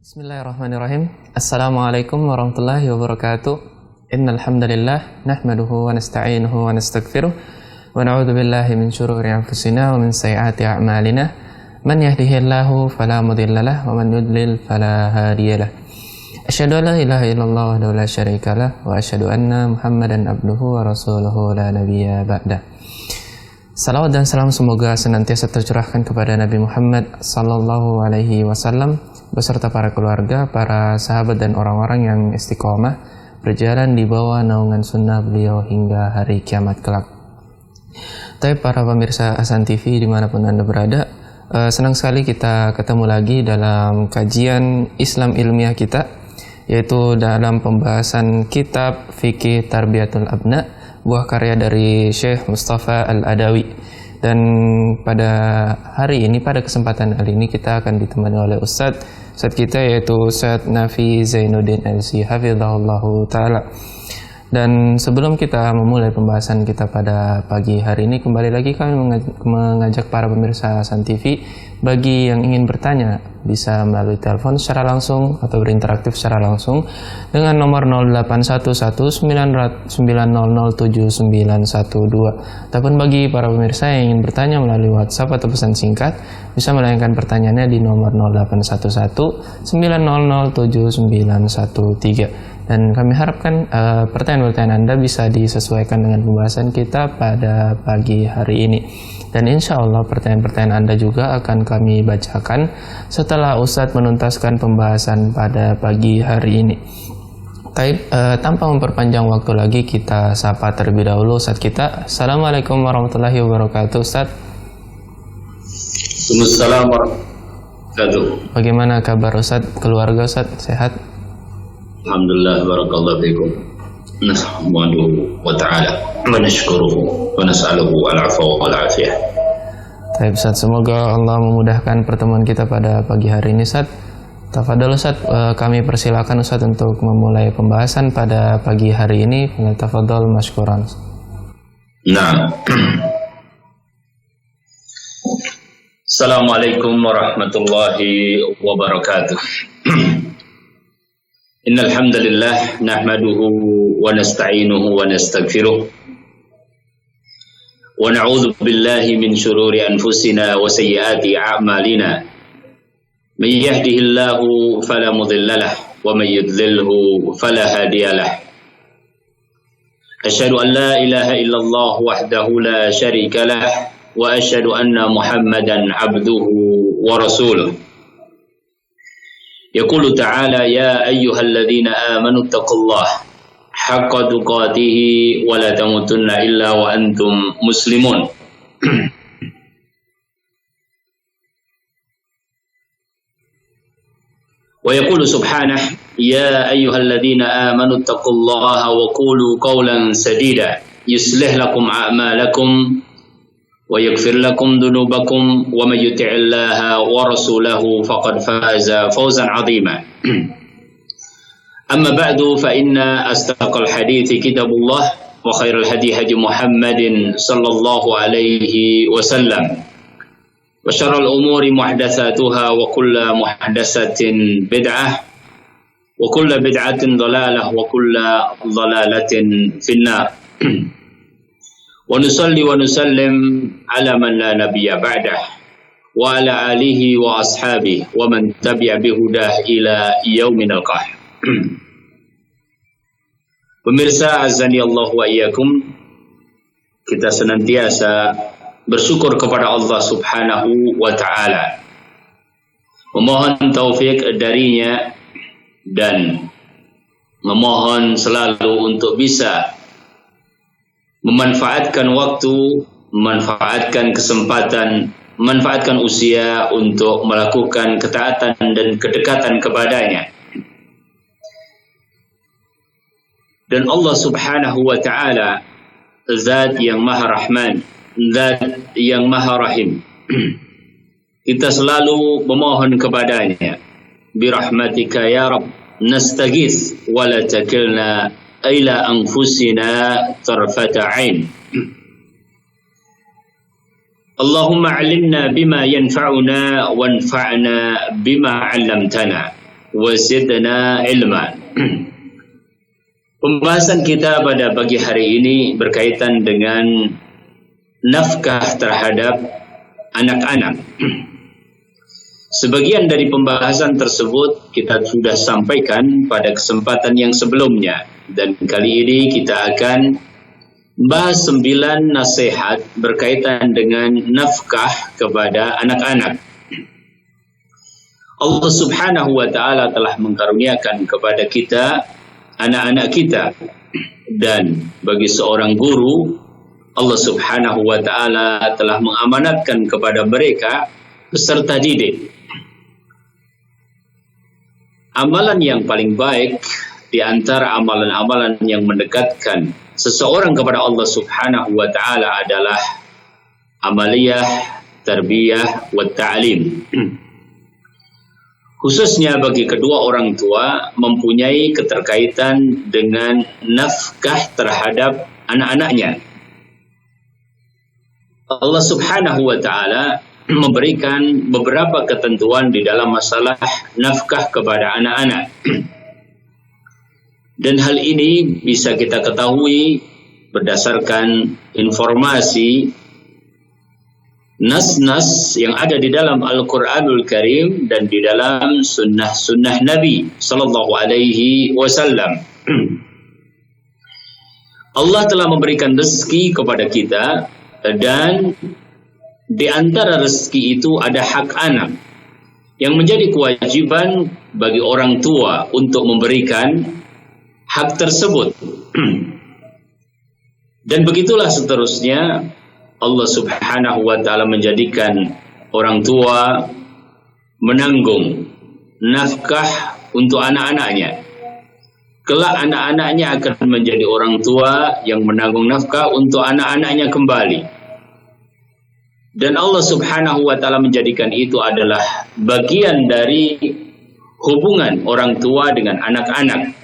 Bismillahirrahmanirrahim. Assalamualaikum warahmatullahi wabarakatuh. Innal hamdalillah nahmaduhu wa nasta'inuhu wa nastaghfiruh wa na'udzu billahi min shururi anfusina wa min sayyiati a'malina. Man yahdihillahu fala mudhillalah wa man yudlil fala hadiyalah. Asyhadu an la ilaha illallah wahdahu la syarikalah wa asyhadu anna Muhammadan abduhu wa rasuluhu la nabiyya ba'da. Salawat dan salam semoga senantiasa tercurahkan kepada Nabi Muhammad sallallahu alaihi wasallam beserta para keluarga, para sahabat dan orang-orang yang istiqomah berjalan di bawah naungan sunnah beliau hingga hari kiamat kelak. Tapi para pemirsa Hasan TV dimanapun Anda berada, senang sekali kita ketemu lagi dalam kajian Islam ilmiah kita, yaitu dalam pembahasan kitab Fikih Tarbiyatul Abna, buah karya dari Syekh Mustafa Al-Adawi. Dan pada hari ini, pada kesempatan kali ini kita akan ditemani oleh Ustadz kita, yaitu Ustadz Nafi Zainuddin LC hafizahullahu ta'ala. Dan sebelum kita memulai pembahasan kita pada pagi hari ini, kembali lagi kami mengajak para pemirsa Hasan TV, bagi yang ingin bertanya bisa melalui telepon secara langsung atau berinteraktif secara langsung dengan nomor 0811-900-7912, ataupun bagi para pemirsa yang ingin bertanya melalui WhatsApp atau pesan singkat bisa melayangkan pertanyaannya di nomor 0811-900-7913. Dan kami harapkan pertanyaan-pertanyaan Anda bisa disesuaikan dengan pembahasan kita pada pagi hari ini. Dan insya Allah pertanyaan-pertanyaan Anda juga akan kami bacakan setelah Ustadz menuntaskan pembahasan pada pagi hari ini. Tanpa memperpanjang waktu lagi, kita sapa terlebih dahulu Ustadz kita. Assalamualaikum warahmatullahi wabarakatuh, Ustadz. Assalamualaikum warahmatullahi wabarakatuh. Bagaimana kabar Ustadz? Keluarga Ustadz sehat? Alhamdulillah, barakallahu fikum. Nahmaduhu wa ta'ala wa nashkuruhu wa nas'aluhu al-'afwa wal 'afiyah. Baik Ustaz, semoga Allah memudahkan pertemuan kita pada pagi hari ini Ustaz. Tafadhol Ustaz, kami persilakan Ustaz untuk memulai pembahasan pada pagi hari ini. Tafadhol mashkuran. Nah. Assalamualaikum warahmatullahi wabarakatuh. Innal hamdalillah nahmaduhu wa nasta'inuhu wa nastaghfiruh wa na'udzu billahi min shururi anfusina wa sayyiati a'malina. May yahdihillahu fala mudhillalah wa may yudlilhu fala hadiyalah. Asyhadu an la ilaha illallah wahdahu la syarika lah wa asyhadu anna Muhammadan 'abduhu wa rasuluh. Yaqulu ta'ala ya ayyuhalladzina amanu taqullaha haqqa tuqatih wa la tamutunna illa wa antum muslimun. Wa yaqulu subhanahu ya ayyuhalladzina amanu taqullaha wa qulu qawlan sadida yuslih lakum a'malakum wa yaghfir lakum dhunubakum wa may yuti'illaha wa rasulahu faqad faza fawzan 'azima. Amma ba'du, fa inna asdaqal hadithi kitabullah wa khairal hadi hadi Muhammadin sallallahu alaihi wasallam wa syarrul umuri muhdatsatuha wa kullu muhdatsatin bid'ah wa kullu bid'atin dhalalah wa kullu dhalalatin finnar. Wa nusalli wa nusallim ala man la nabiyya ba'dah wa ala alihi wa ashabihi wa man tabi'a bihudah ila yaumin alqah. Pemirsa azani Allah wa iyyakum, kita senantiasa bersyukur kepada Allah Subhanahu wa ta'ala, memohon taufik darinya dan memohon selalu untuk bisa memanfaatkan waktu, memanfaatkan kesempatan, memanfaatkan usia untuk melakukan ketaatan dan kedekatan kepadanya. Dan Allah Subhanahu wa ta'ala zat yang maha rahman, zat yang maha rahim. Kita selalu memohon kepadanya, birahmatika ya Rabb nastaghits wa la takilna ila anfusina tarfata ain. Allahumma 'allimna bima yanfa'una wanfa'na bima 'allamtana wa zidna ilma. Pembahasan kita pada pagi hari ini berkaitan dengan nafkah terhadap anak-anak. Sebagian dari pembahasan tersebut kita sudah sampaikan pada kesempatan yang sebelumnya, dan kali ini kita akan bahas 9 nasihat berkaitan dengan nafkah kepada anak-anak. Allah Subhanahu wa ta'ala telah mengkaruniakan kepada kita anak-anak kita, dan bagi seorang guru Allah Subhanahu wa ta'ala telah mengamanatkan kepada mereka peserta didik. Amalan yang paling baik di antara amalan-amalan yang mendekatkan seseorang kepada Allah Subhanahu wa ta'ala adalah amaliyah tarbiyah wa ta'lim. Khususnya bagi kedua orang tua mempunyai keterkaitan dengan nafkah terhadap anak-anaknya. Allah Subhanahu wa ta'ala memberikan beberapa ketentuan di dalam masalah nafkah kepada anak-anak. Dan hal ini bisa kita ketahui berdasarkan informasi nas-nas yang ada di dalam Al-Quranul Karim dan di dalam sunnah-sunnah Nabi Sallallahu Alaihi Wasallam. Allah telah memberikan rezeki kepada kita, dan di antara rezeki itu ada hak anak yang menjadi kewajiban bagi orang tua untuk memberikan hak tersebut. Dan begitulah seterusnya. Allah Subhanahu wa ta'ala menjadikan orang tua menanggung nafkah untuk anak-anaknya. Kelak anak-anaknya akan menjadi orang tua yang menanggung nafkah untuk anak-anaknya kembali. Dan Allah Subhanahu wa ta'ala menjadikan itu adalah bagian dari hubungan orang tua dengan anak-anak.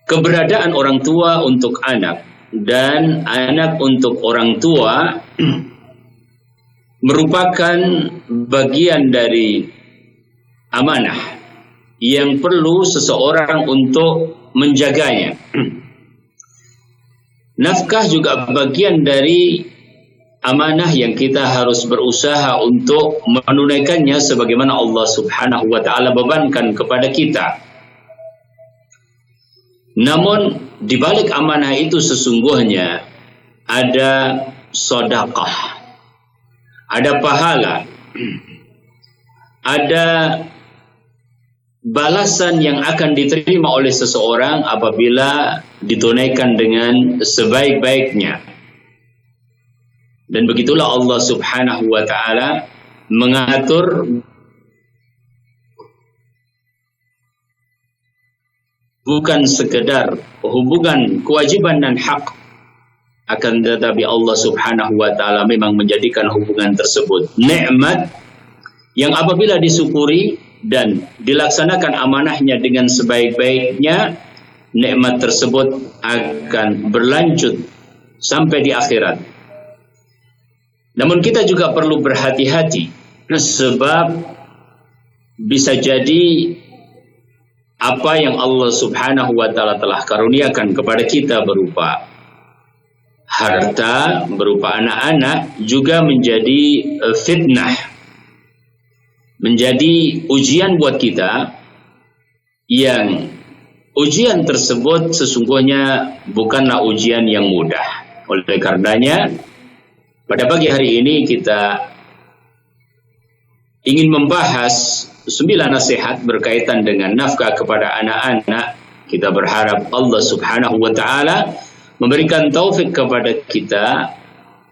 Keberadaan orang tua untuk anak dan anak untuk orang tua merupakan bagian dari amanah yang perlu seseorang untuk menjaganya. Nafkah juga bagian dari amanah yang kita harus berusaha untuk menunaikannya sebagaimana Allah Subhanahu wa ta'ala bebankan kepada kita. Namun di balik amanah itu sesungguhnya ada sedekah, ada pahala, ada balasan yang akan diterima oleh seseorang apabila ditunaikan dengan sebaik-baiknya. Dan begitulah Allah Subhanahu wa ta'ala mengatur bukan sekedar hubungan kewajiban dan hak, akan tetapi Allah Subhanahu wa ta'ala memang menjadikan hubungan tersebut nikmat yang apabila disyukuri dan dilaksanakan amanahnya dengan sebaik-baiknya, nikmat tersebut akan berlanjut sampai di akhirat. Namun kita juga perlu berhati-hati, sebab bisa jadi apa yang Allah Subhanahu wa ta'ala telah karuniakan kepada kita berupa harta, berupa anak-anak, juga menjadi fitnah, menjadi ujian buat kita, yang ujian tersebut sesungguhnya bukanlah ujian yang mudah. Oleh karenanya pada pagi hari ini kita ingin membahas 9 nasihat berkaitan dengan nafkah kepada anak-anak. Kita berharap Allah Subhanahu wa ta'ala memberikan taufik kepada kita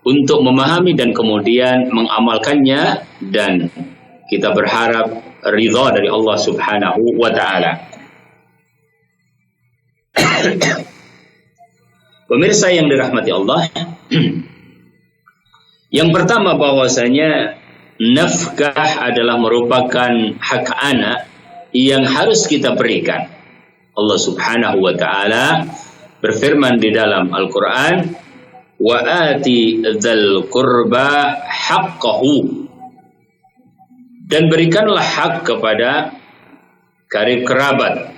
untuk memahami dan kemudian mengamalkannya, dan kita berharap ridha dari Allah Subhanahu wa ta'ala. Pemirsa yang dirahmati Allah, yang pertama bahwasanya nafkah adalah merupakan hak anak yang harus kita berikan. Allah Subhanahu wa ta'ala berfirman di dalam Al-Quran, wa ati dzal qurba haqqahu, Dan berikanlah hak kepada karib kerabat.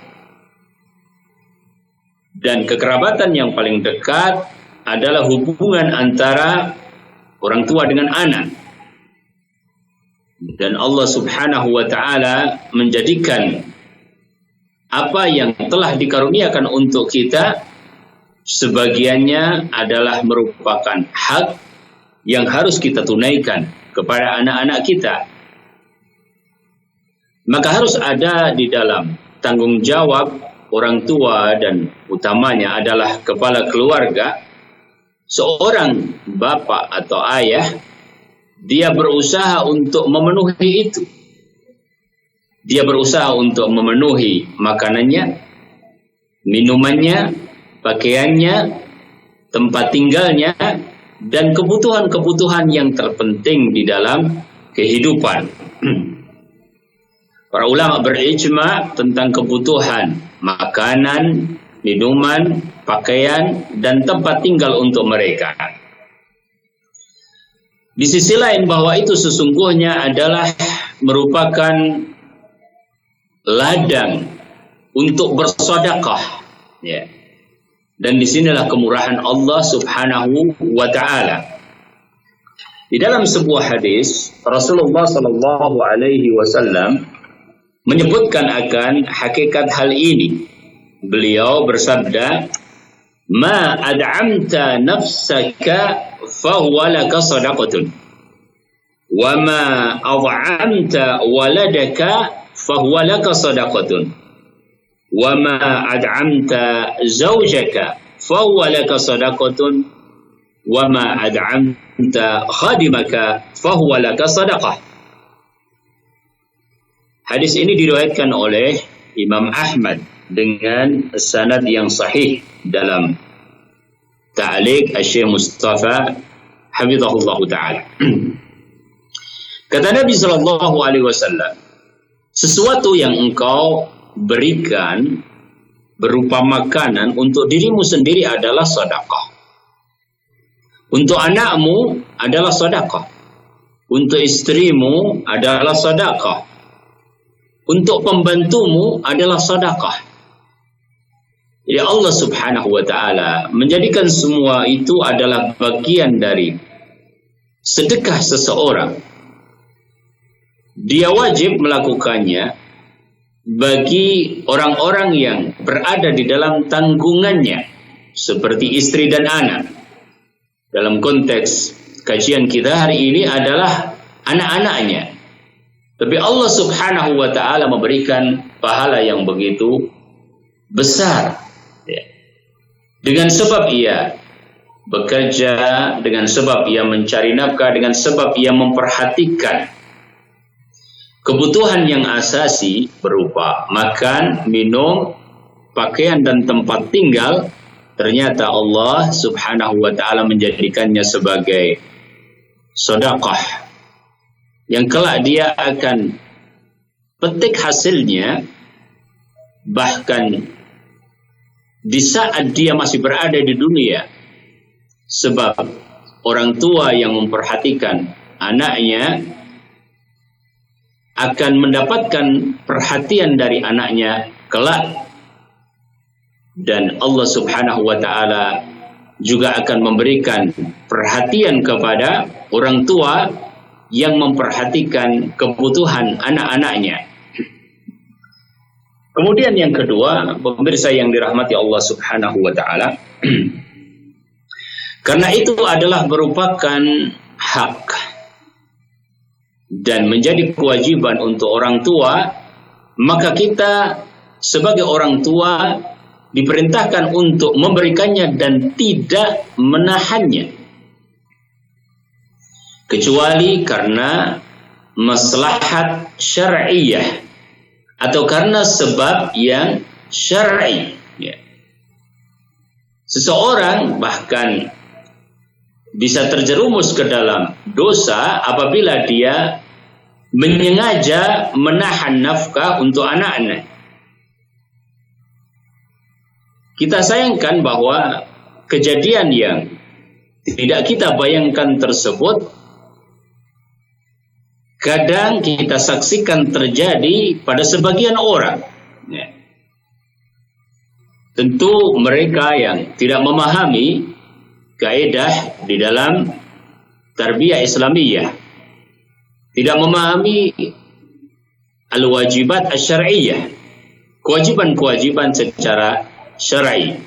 Dan kekerabatan yang paling dekat adalah hubungan antara orang tua dengan anak. Dan Allah Subhanahu wa ta'ala menjadikan apa yang telah dikaruniakan untuk kita, sebagiannya adalah merupakan hak yang harus kita tunaikan kepada anak-anak kita. Maka harus ada di dalam tanggung jawab orang tua, dan utamanya adalah kepala keluarga, seorang bapak atau ayah, dia berusaha untuk memenuhi itu. Dia berusaha untuk memenuhi makanannya, minumannya, pakaiannya, tempat tinggalnya, dan kebutuhan-kebutuhan yang terpenting di dalam kehidupan. Para ulama berijma tentang kebutuhan makanan, minuman, pakaian, dan tempat tinggal untuk mereka. Di sisi lain, bahwa itu sesungguhnya adalah merupakan ladang untuk bersedekah, ya. Dan disinilah kemurahan Allah Subhanahu wa ta'ala. Di dalam sebuah hadis, Rasulullah sallallahu alaihi wasallam menyebutkan akan hakikat hal ini. Beliau bersabda, "Ma ad'amta nafsaka fahuwa laka sadaqatun, wa ma ad'amta waladaka fahuwa laka sadaqatun, wa ma ad'amta zawjaka fahuwa laka sadaqatun, wa ma ad'amta khadimaka fahuwa laka sadaqah." Hadis ini diriwayatkan oleh Imam Ahmad dengan sanad yang sahih dalam ta'liq Asy-Syaikh Mustafa hafizahullah ta'ala. Kata Nabi sallallahu alaihi wasallam, sesuatu yang engkau berikan berupa makanan untuk dirimu sendiri adalah sedekah. Untuk anakmu adalah sedekah. Untuk istrimu adalah sedekah. Untuk pembantumu adalah sedekah. Jadi Allah Subhanahu wa ta'ala menjadikan semua itu adalah bagian dari sedekah seseorang. Dia wajib melakukannya bagi orang-orang yang berada di dalam tanggungannya, seperti istri dan anak. Dalam konteks kajian kita hari ini adalah anak-anaknya. Tapi Allah Subhanahu wa ta'ala memberikan pahala yang begitu besar, ya. Dengan sebab ia bekerja, dengan sebab ia mencari nafkah, dengan sebab ia memperhatikan kebutuhan yang asasi berupa makan, minum, pakaian, dan tempat tinggal. Ternyata Allah Subhanahu wa ta'ala menjadikannya sebagai sedekah yang kelak dia akan petik hasilnya, bahkan di saat dia masih berada di dunia. Sebab orang tua yang memperhatikan anaknya akan mendapatkan perhatian dari anaknya kelak. Dan Allah Subhanahu wa ta'ala juga akan memberikan perhatian kepada orang tua yang memperhatikan kebutuhan anak-anaknya. Kemudian yang kedua, pemirsa yang dirahmati Allah Subhanahu wa ta'ala, karena itu adalah merupakan hak dan menjadi kewajiban untuk orang tua, maka kita sebagai orang tua diperintahkan untuk memberikannya dan tidak menahannya, kecuali karena maslahat syar'iyah atau karena sebab yang syar'i, ya. Seseorang bahkan bisa terjerumus ke dalam dosa apabila dia menyengaja menahan nafkah untuk anak-anak. Kita sayangkan bahwa kejadian yang tidak kita bayangkan tersebut kadang kita saksikan terjadi pada sebagian orang. Ya. Tentu mereka yang tidak memahami kaidah di dalam tarbiyah Islamiyah, tidak memahami al-wajibat asy-syar'iyyah, kewajiban-kewajiban secara syar'i.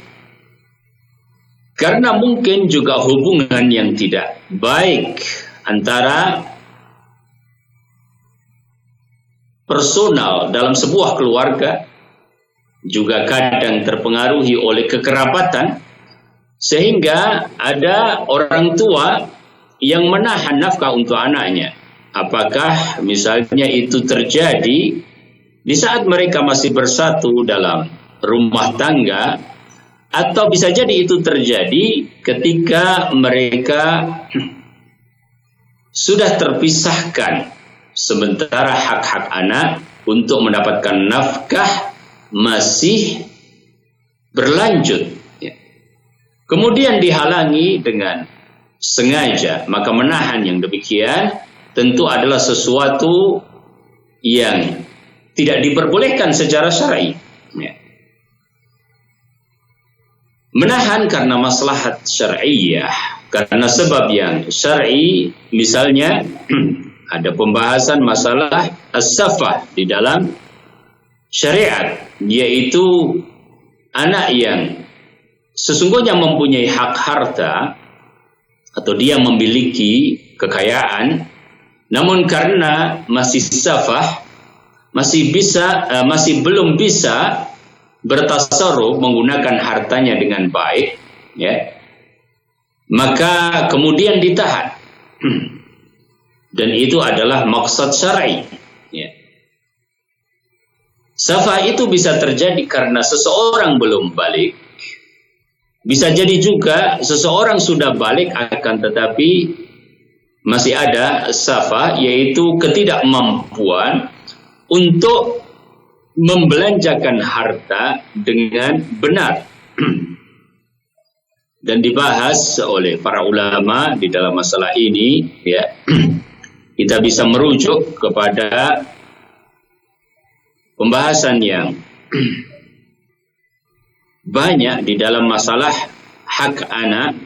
Karena mungkin juga hubungan yang tidak baik antara personal dalam sebuah keluarga juga kadang terpengaruhi oleh kekerabatan, sehingga ada orang tua yang menahan nafkah untuk anaknya. Apakah misalnya itu terjadi di saat mereka masih bersatu dalam rumah tangga, atau bisa jadi itu terjadi ketika mereka sudah terpisahkan, sementara hak-hak anak untuk mendapatkan nafkah masih berlanjut. Kemudian dihalangi dengan sengaja, maka menahan yang demikian tentu adalah sesuatu yang tidak diperbolehkan secara syar'i. Menahan karena maslahat syar'iyyah, karena sebab yang syar'i, misalnya ada pembahasan masalah as-safah di dalam syariat, yaitu anak yang sesungguhnya mempunyai hak harta atau dia memiliki kekayaan, namun karena masih safah, masih belum bisa bertasarruf menggunakan hartanya dengan baik, ya, maka kemudian ditahan. Dan itu adalah maksud syar'i. Ya. Safah itu bisa terjadi karena seseorang belum balik. Bisa jadi juga seseorang sudah balik akan tetapi masih ada safah, yaitu ketidakmampuan untuk membelanjakan harta dengan benar. Dan dibahas oleh para ulama di dalam masalah ini, ya. Kita bisa merujuk kepada pembahasan yang banyak di dalam masalah hak anak,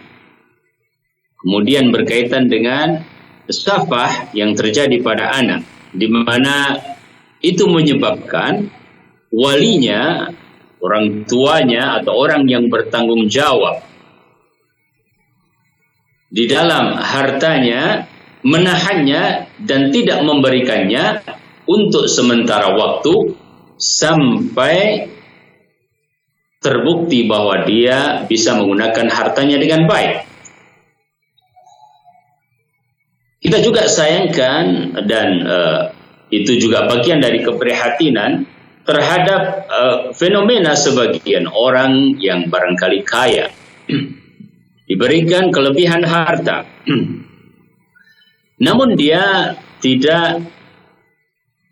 kemudian berkaitan dengan safah yang terjadi pada anak, di mana itu menyebabkan walinya, orang tuanya atau orang yang bertanggung jawab di dalam hartanya menahannya dan tidak memberikannya untuk sementara waktu sampai terbukti bahwa dia bisa menggunakan hartanya dengan baik. Kita juga sayangkan dan itu juga bagian dari keprihatinan terhadap fenomena sebagian orang yang barangkali kaya, diberikan kelebihan harta, namun dia tidak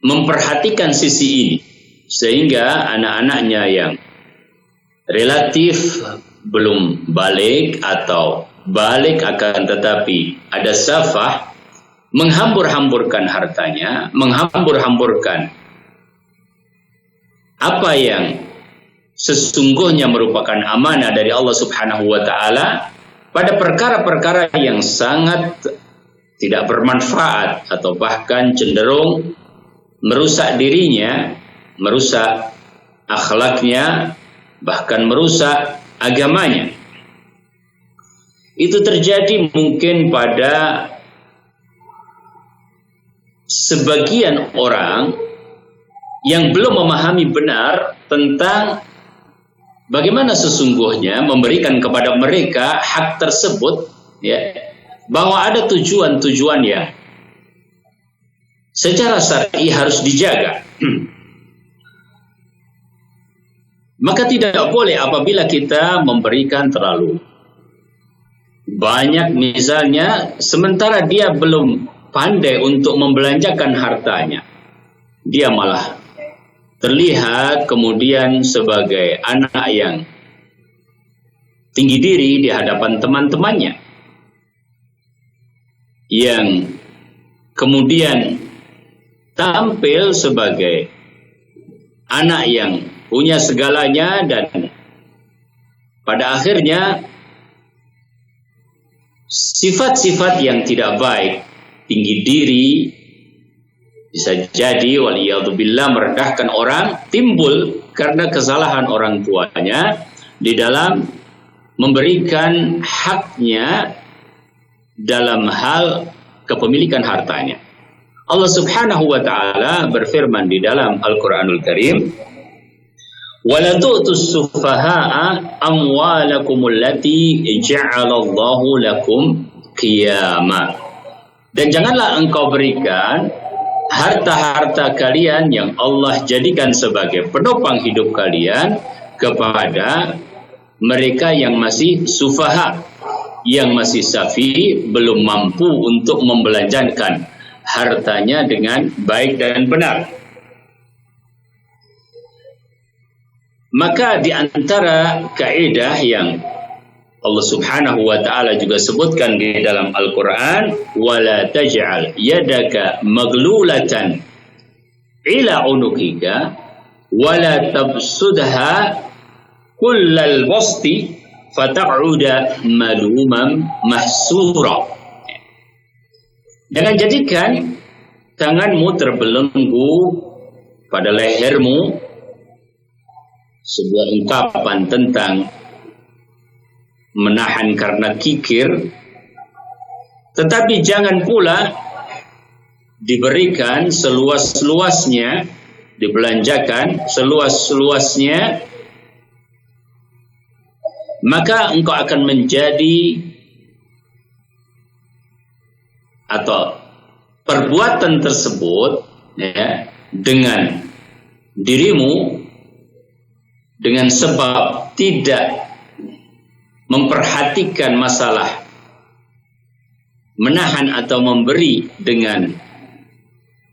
memperhatikan sisi ini, sehingga anak-anaknya yang relatif belum balik atau balik akan tetapi ada safah, menghambur-hamburkan hartanya, menghambur-hamburkan apa yang sesungguhnya merupakan amanah dari Allah Subhanahu wa taala pada perkara-perkara yang sangat tidak bermanfaat atau bahkan cenderung merusak dirinya, merusak akhlaknya, bahkan merusak agamanya. Itu terjadi mungkin pada sebagian orang yang belum memahami benar tentang bagaimana sesungguhnya memberikan kepada mereka hak tersebut, ya, bahwa ada tujuan-tujuan yang secara syar'i harus dijaga. Maka tidak boleh apabila kita memberikan terlalu banyak misalnya, sementara dia belum pandai untuk membelanjakan hartanya, dia malah terlihat kemudian sebagai anak yang tinggi diri di hadapan teman-temannya, yang kemudian tampil sebagai anak yang punya segalanya, dan pada akhirnya sifat-sifat yang tidak baik, tinggi diri, bisa jadi waliyadzubillah merendahkan orang, timbul karena kesalahan orang tuanya di dalam memberikan haknya dalam hal kepemilikan hartanya. Allah Subhanahu wa taala berfirman di dalam Al-Qur'anul Karim, "Wala tu'tus sufaha'a amwalakum allati ja'alallahu lakum qiyama." Dan janganlah engkau berikan harta-harta kalian yang Allah jadikan sebagai penopang hidup kalian kepada mereka yang masih sufaha, yang masih safi, belum mampu untuk membelanjakan hartanya dengan baik dan benar. Maka di antara kaidah yang Allah Subhanahu wa taala juga sebutkan di dalam Al-Qur'an, wala taj'al yadaka maglulatan ila unukika wala tabsudha kullal basti fata'uda malumam mahsura. Jangan jadikan tanganmu terbelenggu pada lehermu, sebuah ungkapan tentang menahan karena kikir, tetapi jangan pula diberikan seluas-luasnya, dibelanjakan seluas-luasnya, maka engkau akan menjadi, atau perbuatan tersebut ya, dengan dirimu, dengan sebab tidak memperhatikan masalah menahan atau memberi dengan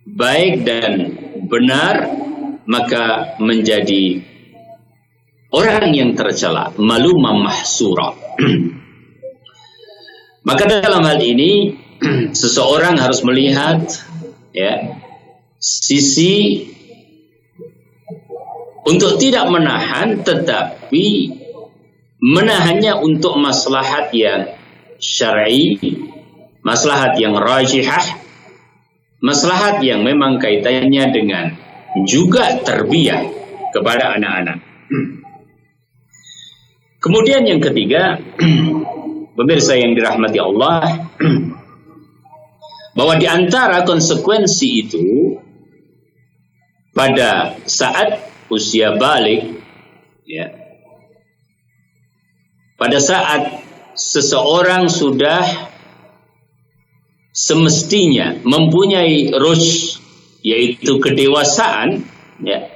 baik dan benar, maka menjadi orang yang tercela, malumah mahsura. Maka dalam hal ini seseorang harus melihat ya, sisi untuk tidak menahan, tetapi menahannya untuk maslahat yang syar'i, maslahat yang rajihah, maslahat yang memang kaitannya dengan juga tarbiyah kepada anak-anak. Kemudian yang ketiga, pemirsa yang dirahmati Allah, bahwa di antara konsekuensi itu pada saat usia balik ya, pada saat seseorang sudah semestinya mempunyai rushd, yaitu kedewasaan, ya,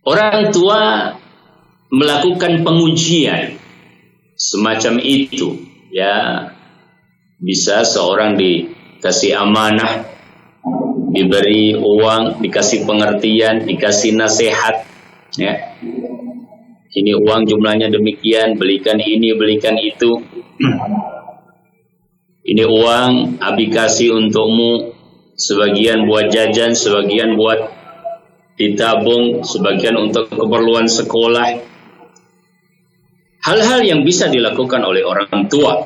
orang tua melakukan pengujian semacam itu, ya, bisa seorang dikasih amanah, diberi uang, dikasih pengertian, dikasih nasihat, ya. Ini uang jumlahnya demikian, belikan ini, belikan itu. Ini uang Abi kasih untukmu, sebagian buat jajan, sebagian buat ditabung, sebagian untuk keperluan sekolah. Hal-hal yang bisa dilakukan oleh orang tua.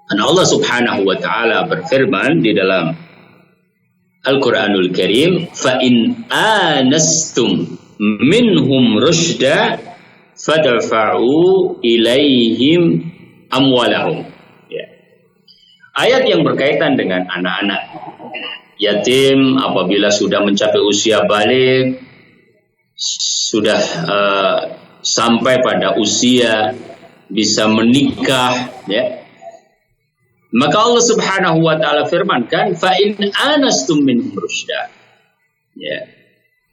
Karena Allah Subhanahu wa taala berfirman di dalam Al-Quranul Karim, fa in anastum minhum rusyda fadfa'u ilaihim amwalahum. Ya. Ayat yang berkaitan dengan anak-anak yatim apabila sudah mencapai usia balik, sudah sampai pada usia bisa menikah, ya. Maka Allah Subhanahu wa taala firmankan, fa in anastum minhum rusyda. Ya.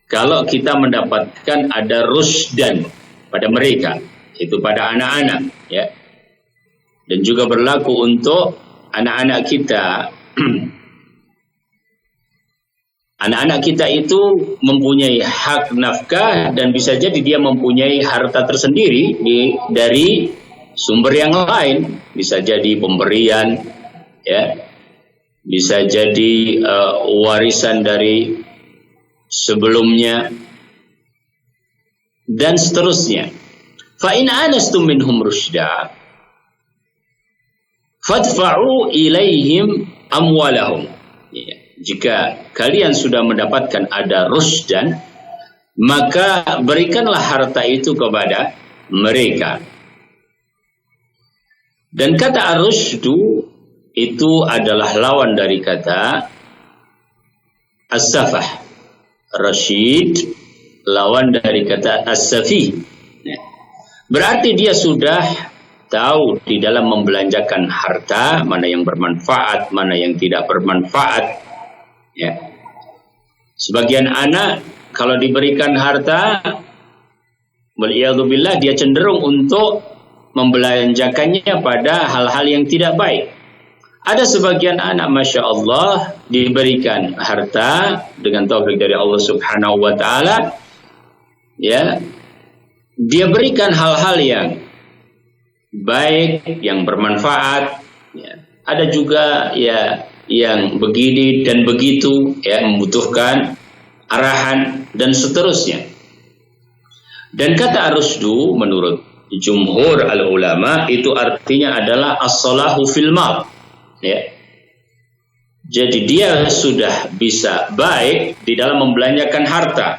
Kalau kita mendapatkan ada rusdan pada mereka, itu pada anak-anak, ya. Dan juga berlaku untuk anak-anak kita. Anak-anak kita itu mempunyai hak nafkah dan bisa jadi dia mempunyai harta tersendiri dari sumber yang lain, bisa jadi pemberian, ya, bisa jadi warisan dari sebelumnya, dan seterusnya. Fa in anastum minhum rusyda fadfa'u ilaihim amwalahum. Ya, jika kalian sudah mendapatkan ada rusdan, maka berikanlah harta itu kepada mereka. Dan kata ar-rusydu itu adalah lawan dari kata as-safah. Rasyid lawan dari kata as-safih. Berarti dia sudah tahu di dalam membelanjakan harta mana yang bermanfaat, mana yang tidak bermanfaat. Ya. Sebagian anak kalau diberikan harta, waliyadzubillah, dia cenderung untuk membelanjakannya pada hal-hal yang tidak baik. Ada sebagian anak, Masya Allah, diberikan harta dengan taufik dari Allah Subhanahu wa Ta'ala, ya, dia berikan hal-hal yang baik, yang bermanfaat. Ya. Ada juga ya yang begini dan begitu, ya, membutuhkan arahan dan seterusnya. Dan kata ar-rusydu menurut jumhur al-ulama itu artinya adalah as-salahu fil mal. Ya. Jadi dia sudah bisa baik di dalam membelanjakan harta.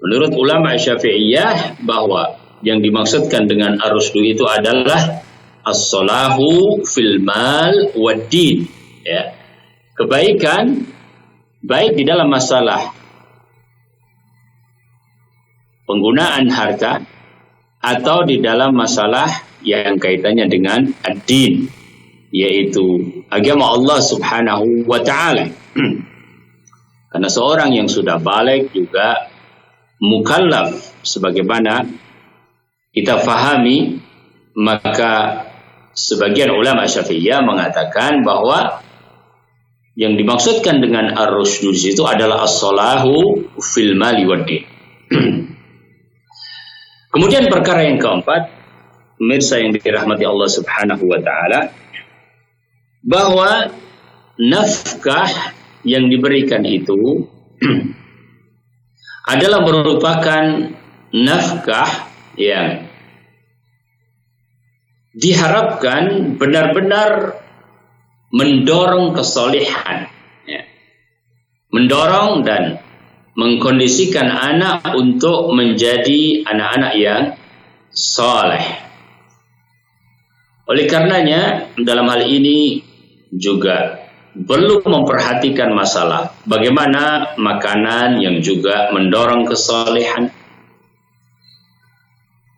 Menurut ulama Syafi'iyah bahwa yang dimaksudkan dengan ar-rusydu itu adalah as-salahu fil mal wad din. Ya. Kebaikan baik di dalam masalah penggunaan harta atau di dalam masalah yang kaitannya dengan ad-din, yaitu agama Allah Subhanahu wa Ta'ala. Karena seorang yang sudah balik juga mukallaf sebagaimana kita fahami, maka sebagian ulama Syafi'iyah mengatakan bahwa yang dimaksudkan dengan ar-rusydu itu adalah as-salahu fil mali wad din. Kemudian perkara yang keempat, pemirsa yang dirahmati Allah Subhanahu wa Ta'ala, bahwa nafkah yang diberikan itu adalah merupakan nafkah yang diharapkan benar-benar mendorong kesolihan, ya, mendorong dan mengkondisikan anak untuk menjadi anak-anak yang soleh. Oleh karenanya dalam hal ini juga perlu memperhatikan masalah bagaimana makanan yang juga mendorong kesolehan,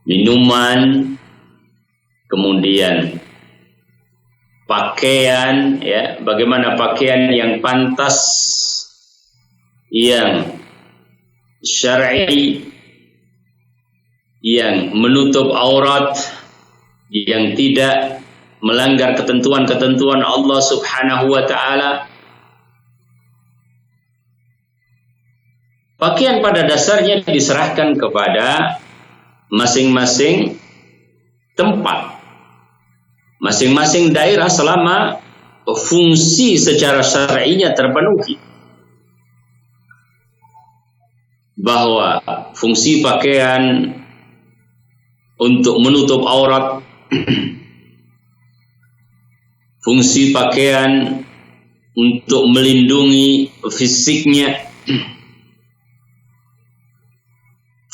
minuman, kemudian pakaian, ya, bagaimana pakaian yang pantas, yang syar'i, yang menutup aurat, yang tidak melanggar ketentuan-ketentuan Allah Subhanahu wa Ta'ala. Pakaian pada dasarnya diserahkan kepada masing-masing tempat, masing-masing daerah selama fungsi secara syar'inya terpenuhi. Bahwa fungsi pakaian untuk menutup aurat, fungsi pakaian untuk melindungi fisiknya,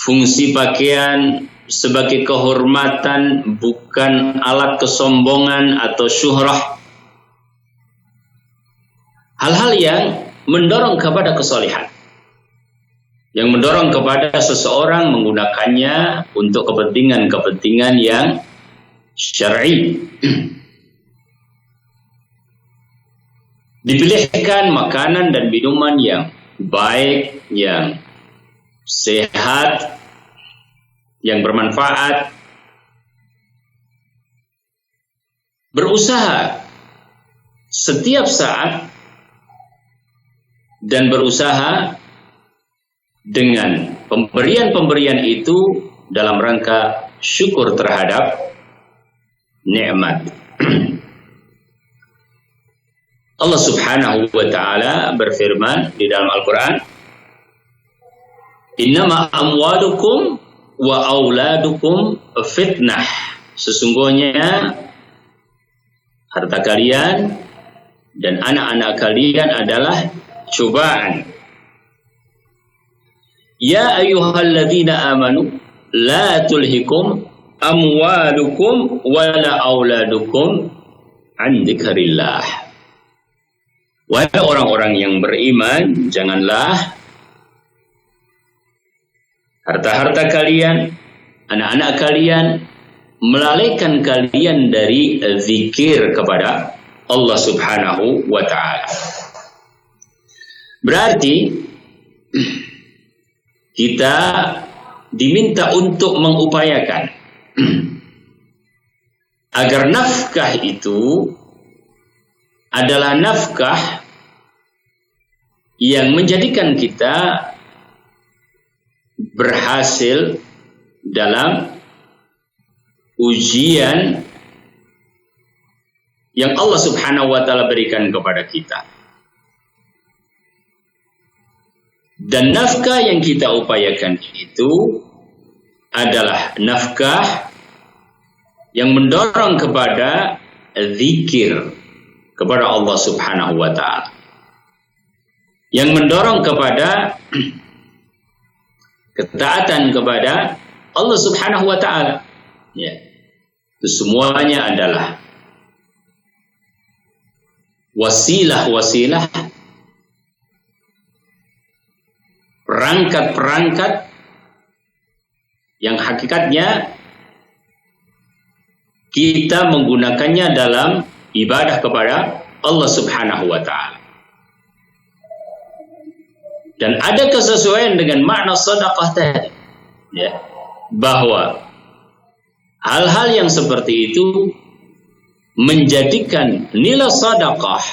fungsi pakaian sebagai kehormatan, bukan alat kesombongan atau syuhrah. Hal-hal yang mendorong kepada kesalehan, yang mendorong kepada seseorang menggunakannya untuk kepentingan-kepentingan yang syar'i. Dipilihkan makanan dan minuman yang baik, yang sehat, yang bermanfaat. Berusaha setiap saat dan berusaha dengan pemberian-pemberian itu dalam rangka syukur terhadap nikmat. Allah Subhanahu wa ta'ala berfirman di dalam Al-Quran, innama amwalukum wa auladukum fitnah. Sesungguhnya harta kalian dan anak-anak kalian adalah cobaan. Ya ayyuhalladzina amanu la tulhikum amwalukum wala auladukum an dzikrillah. Wahai orang-orang yang beriman, janganlah harta-harta kalian, anak-anak kalian melalaikan kalian dari zikir kepada Allah Subhanahu wa ta'ala. Berarti kita diminta untuk mengupayakan agar nafkah itu adalah nafkah yang menjadikan kita berhasil dalam ujian yang Allah Subhanahu wa ta'ala berikan kepada kita. Dan nafkah yang kita upayakan itu adalah nafkah yang mendorong kepada zikir kepada Allah Subhanahu wa ta'ala, yang mendorong kepada ketaatan kepada Allah Subhanahu wa ta'ala. Ya. Itu semuanya adalah wasilah-wasilah, perangkat-perangkat yang hakikatnya kita menggunakannya dalam ibadah kepada Allah Subhanahu wa ta'ala. Dan ada kesesuaian dengan makna sedekah tadi, ya, bahwa hal-hal yang seperti itu menjadikan nilai sedekah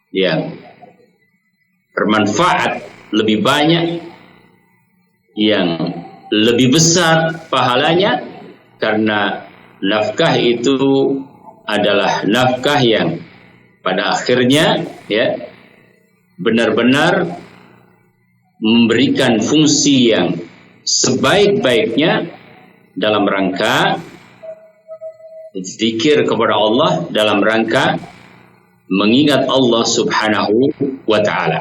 yang bermanfaat lebih banyak, yang lebih besar pahalanya, karena nafkah itu adalah nafkah yang pada akhirnya, ya, benar-benar memberikan fungsi yang sebaik-baiknya dalam rangka zikir kepada Allah, dalam rangka mengingat Allah Subhanahu wa ta'ala.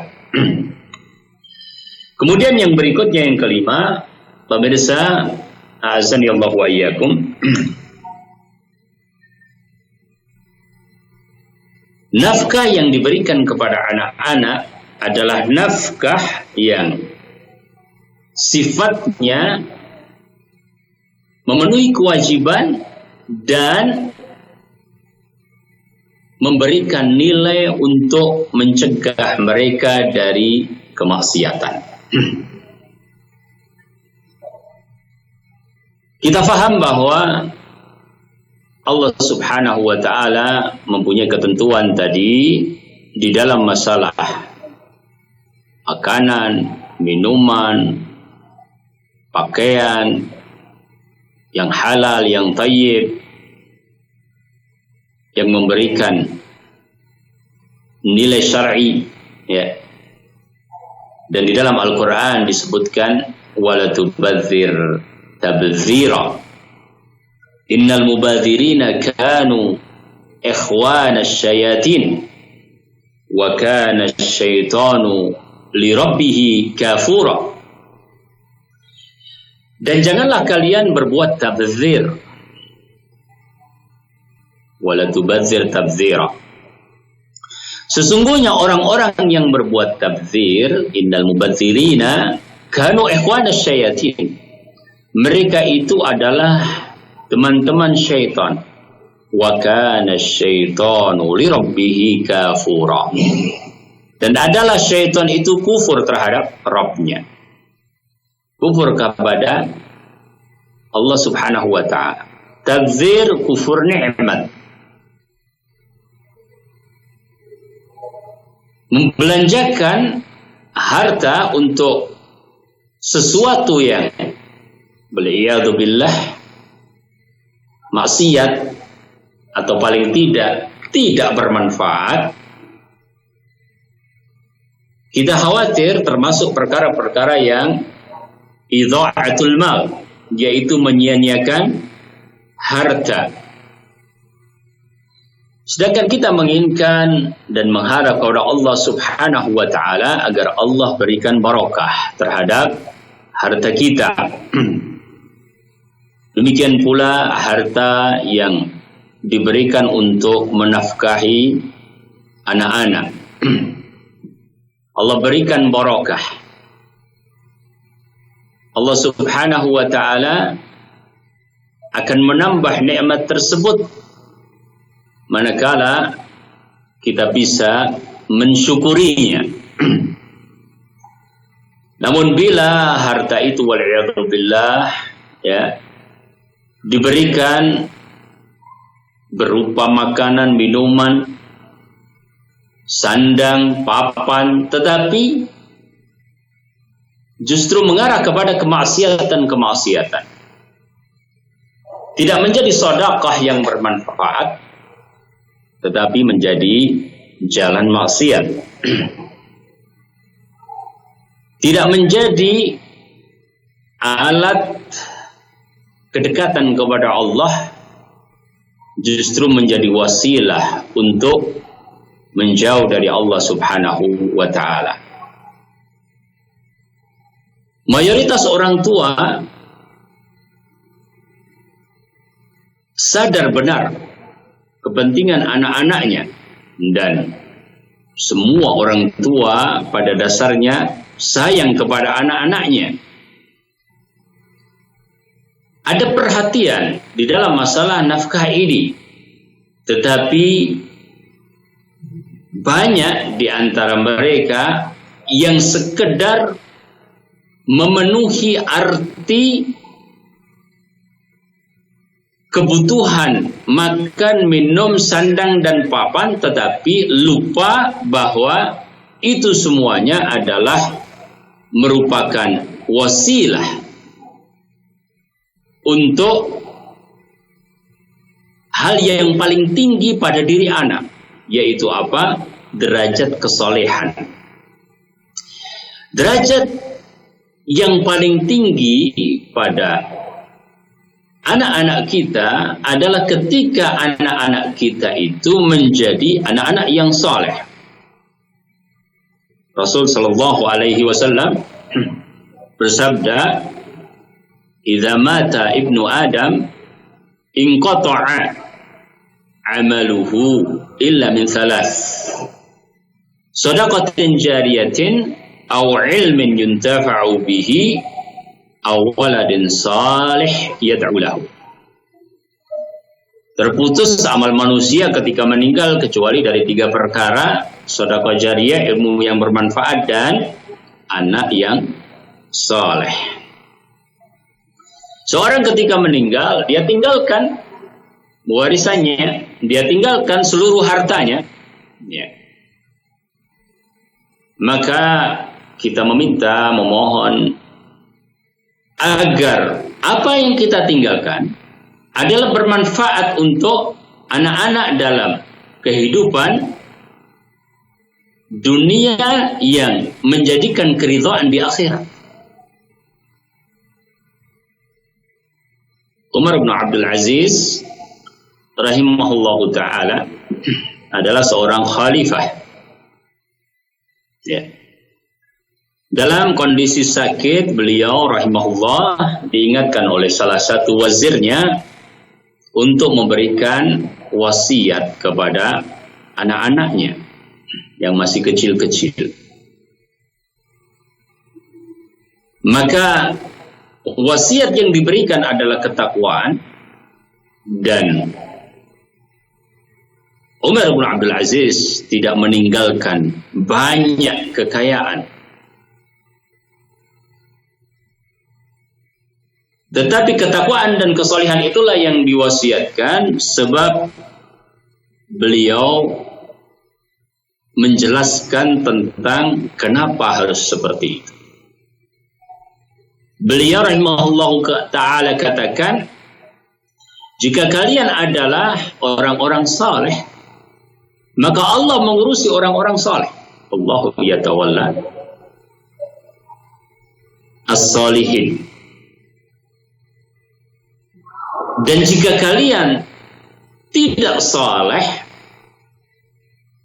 Kemudian yang berikutnya, yang kelima, pemirsa, azani Allah wa iyyakum, nafkah yang diberikan kepada anak-anak adalah nafkah yang sifatnya memenuhi kewajiban dan memberikan nilai untuk mencegah mereka dari kemaksiatan. Kita faham bahwa Allah Subhanahu wa ta'ala mempunyai ketentuan tadi di dalam masalah makanan, minuman, pakaian yang halal, yang thayyib, yang memberikan nilai syar'i, ya. Dan di dalam Al-Quran disebutkan wala tubadzir tabdzira, innal mubadzirina kanu ikhwana syayatin wa kana syaitanu li rabbih kafura. Dan janganlah kalian berbuat tabdzir, wala tubadzir tabdzira. Sesungguhnya orang-orang yang berbuat tabdzir, innal mubadzirina kanu ikhwana syayatin, mereka itu adalah teman-teman syaitan. Wa kana syaitanu li rabbih kafura. Dan adalah syaitan itu kufur terhadap Rabbnya, kufur kepada Allah Subhanahu wa ta'ala. Tabdzir kufur nikmat, membelanjakan harta untuk sesuatu yang wal'iyadu billah maksiat atau paling tidak bermanfaat, Kita khawatir termasuk perkara-perkara yang idha'atul mal, yaitu menyia-nyiakan harta. Sedangkan kita menginginkan dan mengharap kepada Allah Subhanahu wa ta'ala agar Allah berikan barakah terhadap harta kita. Demikian pula harta yang diberikan untuk menafkahi anak-anak. Allah berikan barakah. Allah Subhanahu wa ta'ala akan menambah nikmat tersebut manakala kita bisa mensyukurinya. Namun bila harta itu wal'iyadu billah ya diberikan berupa makanan, minuman, sandang, papan, tetapi justru mengarah kepada kemaksiatan-kemaksiatan, tidak menjadi sedekah yang bermanfaat, tetapi menjadi jalan maksiat. Tidak menjadi alat kedekatan kepada Allah, justru menjadi wasilah untuk menjauh dari Allah Subhanahu wa ta'ala. Mayoritas orang tua sadar benar kepentingan anak-anaknya, dan semua orang tua pada dasarnya sayang kepada anak-anaknya. Ada perhatian di dalam masalah nafkah ini, tetapi banyak di antara mereka yang sekedar memenuhi arti kebutuhan makan, minum, sandang, dan papan, tetapi lupa bahwa itu semuanya adalah merupakan wasilah untuk hal yang paling tinggi pada diri anak, yaitu apa? Derajat kesolehan. Derajat yang paling tinggi pada anak-anak kita adalah ketika anak-anak kita itu menjadi anak-anak yang soleh. Rasul sallallahu alaihi wasallam bersabda, "Idza mata ibnu Adam inqata'a amaluhu illa min thalath. Shadaqatin jariyatin aw ilmin yuntafa'u bihi aw waladin salih yad'u lahu." Terputus amal manusia ketika meninggal kecuali dari 3 perkara: sedekah jariyah, ilmu yang bermanfaat, dan anak yang saleh. Seorang ketika meninggal, dia tinggalkan warisannya, dia tinggalkan seluruh hartanya, ya. Maka kita meminta, memohon agar apa yang kita tinggalkan adalah bermanfaat untuk anak-anak dalam kehidupan dunia yang menjadikan keridhaan di akhirat. Umar bin Abdul Aziz rahimahullahu ta'ala adalah seorang khalifah. Ya. Dalam kondisi sakit, beliau rahimahullah diingatkan oleh salah satu wazirnya untuk memberikan wasiat kepada anak-anaknya yang masih kecil-kecil. Maka wasiat yang diberikan adalah ketakwaan, dan Umar bin Abdul Aziz tidak meninggalkan banyak kekayaan, tetapi ketakwaan dan kesolehan itulah yang diwasiatkan, sebab beliau menjelaskan tentang kenapa harus seperti itu. Beliau rahimahullahu ta'ala katakan, jika kalian adalah orang-orang saleh, maka Allah mengurusi orang-orang saleh. Allahu yatawalla as-salihin. Dan jika kalian tidak saleh,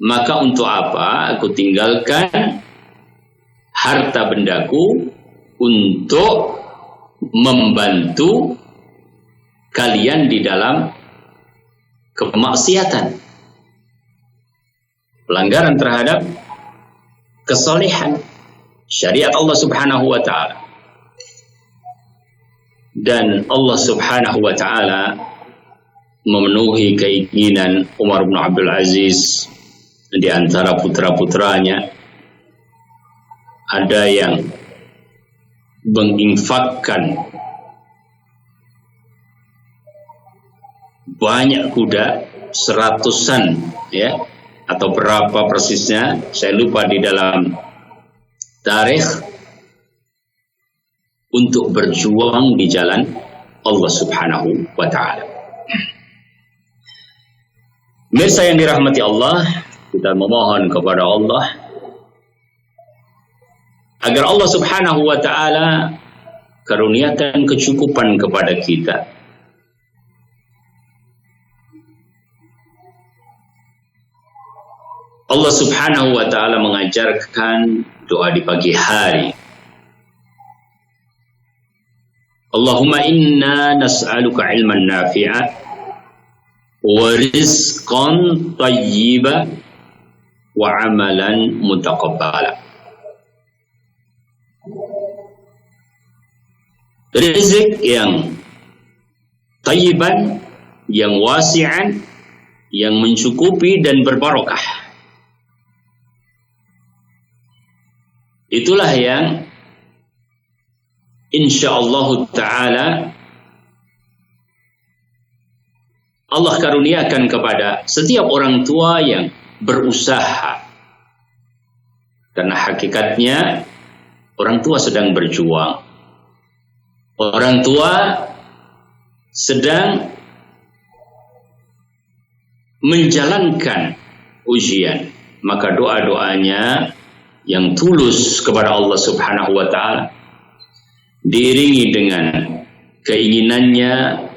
maka untuk apa aku tinggalkan harta bendaku untuk membantu kalian di dalam kemaksiatan, pelanggaran terhadap kesalehan syariat Allah Subhanahu wa taala. Dan Allah Subhanahu wa taala memenuhi keinginan Umar bin Abdul Aziz. Di antara putra-putranya ada yang menginfakkan banyak kuda, 100-an ya, atau berapa persisnya saya lupa di dalam tarikh, untuk berjuang di jalan Allah Subhanahu wa taala. Mirsa yang dirahmati Allah, kita memohon kepada Allah agar Allah Subhanahu wa taala karuniakan kecukupan kepada kita. Allah Subhanahu wa taala mengajarkan doa di pagi hari. Allahumma inna nas'aluka ilman nafi'a wa rizqan tayyiba wa amalan mutaqabbala. Rizq yang tayyiban, yang wasi'an, yang mencukupi dan berbarokah. Itulah yang insyaallah ta'ala Allah karuniakan kepada setiap orang tua yang berusaha. Karena hakikatnya orang tua sedang berjuang. Orang tua sedang menjalankan ujian. Maka doa-doanya yang tulus kepada Allah Subhanahu wa ta'ala diiringi dengan keinginannya